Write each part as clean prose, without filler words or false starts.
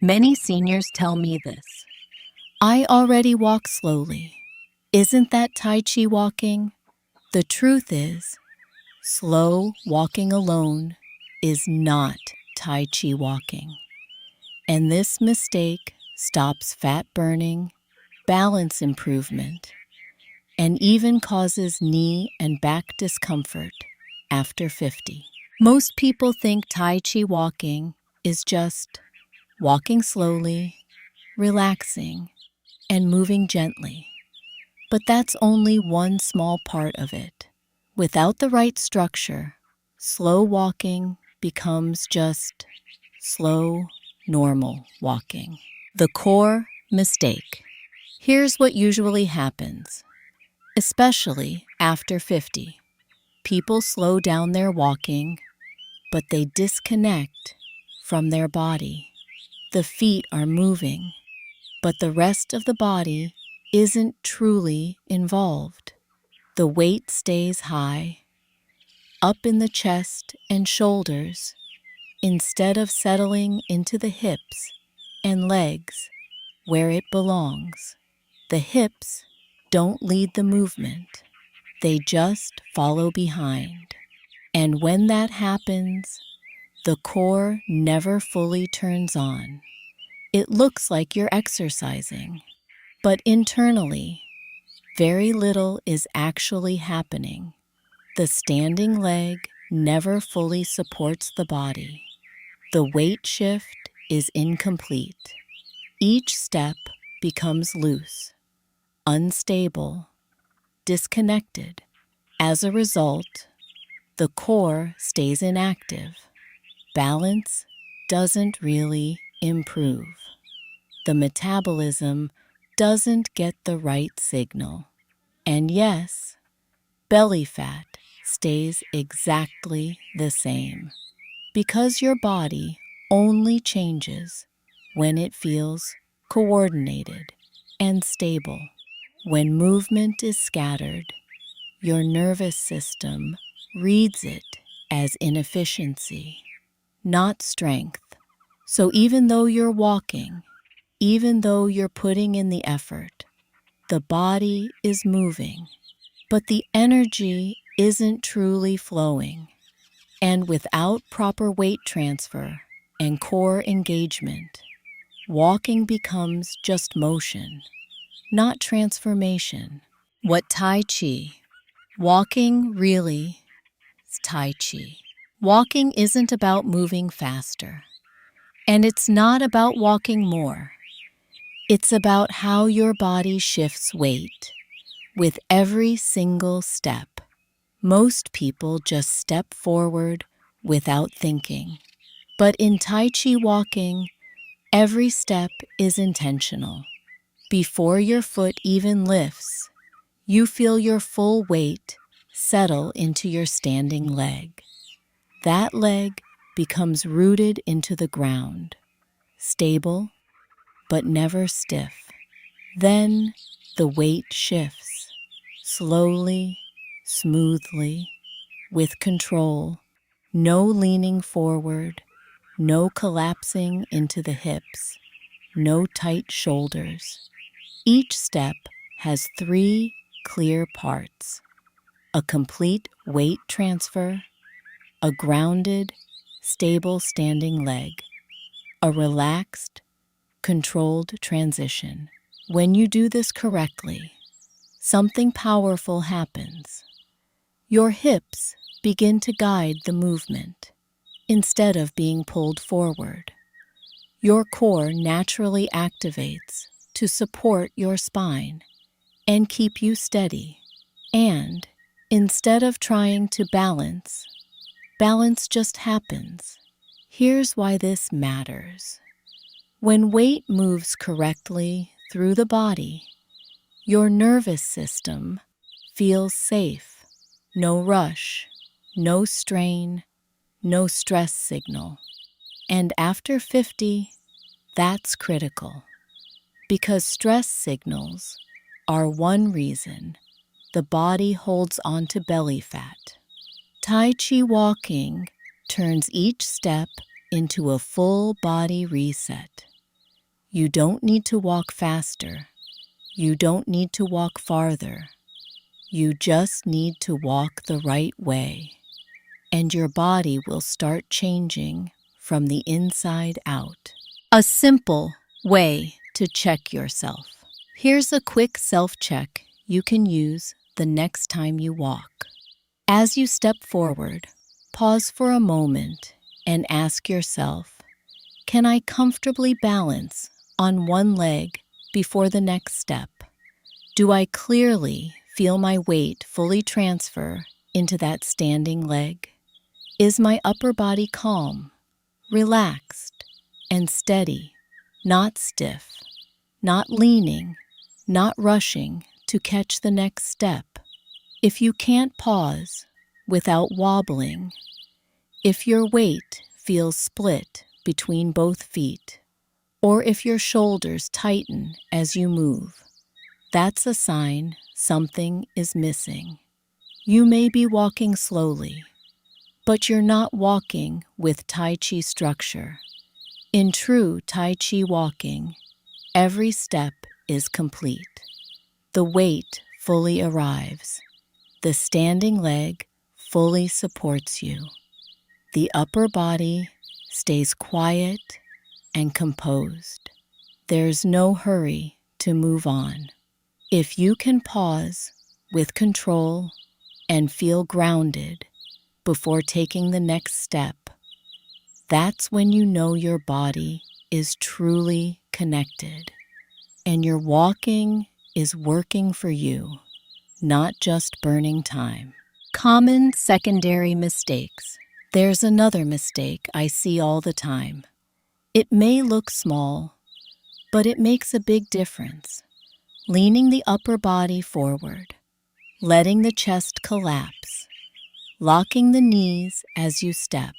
Many seniors tell me this. I already walk slowly. Isn't that Tai Chi walking? The truth is, slow walking alone is not Tai Chi walking. And this mistake stops fat burning, balance improvement, and even causes knee and back discomfort after 50. Most people think Tai Chi walking is just walking slowly, relaxing, and moving gently. But that's only one small part of it. Without the right structure, slow walking becomes just slow, normal walking. The core mistake. Here's what usually happens, especially after 50. People slow down their walking, but they disconnect from their body. The feet are moving, but the rest of the body isn't truly involved. The weight stays high, up in the chest and shoulders, instead of settling into the hips and legs where it belongs. The hips don't lead the movement, they just follow behind. And when that happens, the core never fully turns on. It looks like you're exercising, but internally, very little is actually happening. The standing leg never fully supports the body. The weight shift is incomplete. Each step becomes loose, unstable, disconnected. As a result, the core stays inactive. Balance doesn't really improve. The metabolism doesn't get the right signal. And yes, belly fat stays exactly the same, because your body only changes when it feels coordinated and stable. When movement is scattered, your nervous system reads it as inefficiency, not strength. So even though you're walking, even though you're putting in the effort, the body is moving, but the energy isn't truly flowing. And without proper weight transfer and core engagement, walking becomes just motion, not transformation. What Tai Chi? Walking really is Tai Chi. Walking isn't about moving faster, and it's not about walking more. It's about how your body shifts weight with every single step. Most people just step forward without thinking. But in Tai Chi walking, every step is intentional. Before your foot even lifts, you feel your full weight settle into your standing leg. That leg becomes rooted into the ground, stable but never stiff. Then the weight shifts, slowly, smoothly, with control, no leaning forward, no collapsing into the hips, no tight shoulders. Each step has 3 clear parts: a complete weight transfer, a grounded, stable standing leg, a relaxed, controlled transition. When you do this correctly, something powerful happens. Your hips begin to guide the movement instead of being pulled forward. Your core naturally activates to support your spine and keep you steady. And instead of trying to balance, balance just happens. Here's why this matters. When weight moves correctly through the body, your nervous system feels safe. No rush, no strain, no stress signal. And after 50, that's critical, because stress signals are one reason the body holds onto belly fat. Tai Chi walking turns each step into a full body reset. You don't need to walk faster. You don't need to walk farther. You just need to walk the right way, and your body will start changing from the inside out. A simple way to check yourself. Here's a quick self-check you can use the next time you walk. As you step forward, pause for a moment and ask yourself, can I comfortably balance on one leg before the next step? Do I clearly feel my weight fully transfer into that standing leg? Is my upper body calm, relaxed, and steady, not stiff, not leaning, not rushing to catch the next step? If you can't pause without wobbling, if your weight feels split between both feet, or if your shoulders tighten as you move, that's a sign something is missing. You may be walking slowly, but you're not walking with Tai Chi structure. In true Tai Chi walking, every step is complete. The weight fully arrives. The standing leg fully supports you. The upper body stays quiet and composed. There's no hurry to move on. If you can pause with control and feel grounded before taking the next step, that's when you know your body is truly connected and your walking is working for you, not just burning time. Common secondary mistakes. There's another mistake I see all the time. It may look small, but it makes a big difference. Leaning the upper body forward, letting the chest collapse, locking the knees as you step.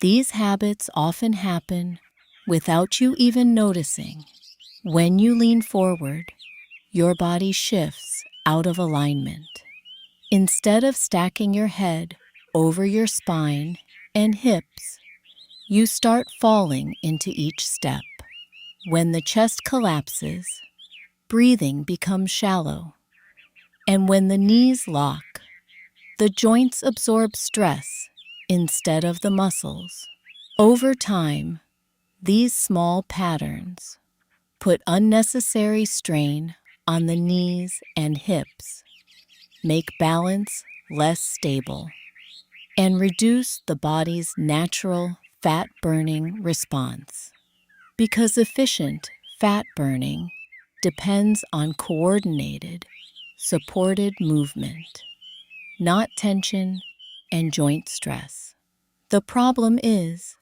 These habits often happen without you even noticing. When you lean forward, your body shifts out of alignment. Instead of stacking your head over your spine and hips, you start falling into each step. When the chest collapses, breathing becomes shallow. And when the knees lock, the joints absorb stress instead of the muscles. Over time, these small patterns put unnecessary strain on the knees and hips, make balance less stable, and reduce the body's natural fat-burning response. Because efficient fat burning depends on coordinated, supported movement, not tension and joint stress. The problem is,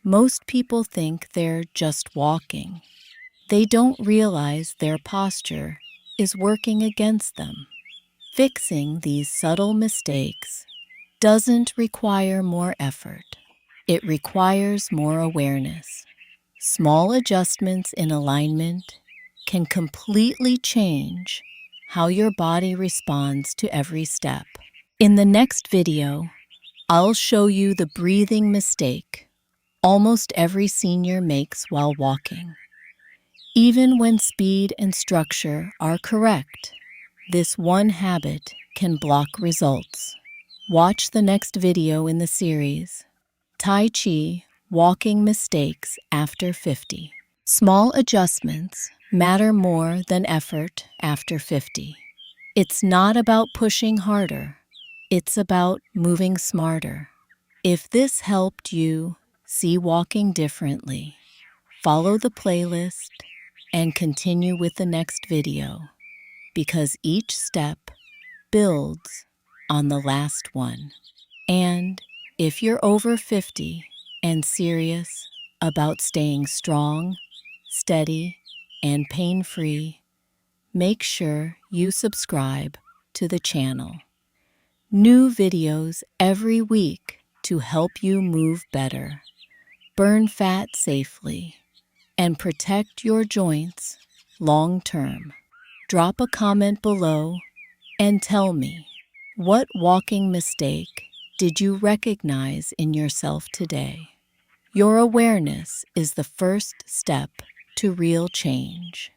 most people think they're just walking. They don't realize their posture is working against them. Fixing these subtle mistakes doesn't require more effort. It requires more awareness. Small adjustments in alignment can completely change how your body responds to every step. In the next video, I'll show you the breathing mistake almost every senior makes while walking. Even when speed and structure are correct, this one habit can block results. Watch the next video in the series, Tai Chi Walking Mistakes After 50. Small adjustments matter more than effort after 50. It's not about pushing harder. It's about moving smarter. If this helped you see walking differently, follow the playlist and continue with the next video, because each step builds on the last one. And if you're over 50 and serious about staying strong, steady, and pain-free, make sure you subscribe to the channel. New videos every week to help you move better, burn fat safely, and protect your joints long-term. Drop a comment below and tell me, what walking mistake did you recognize in yourself today? Your awareness is the first step to real change.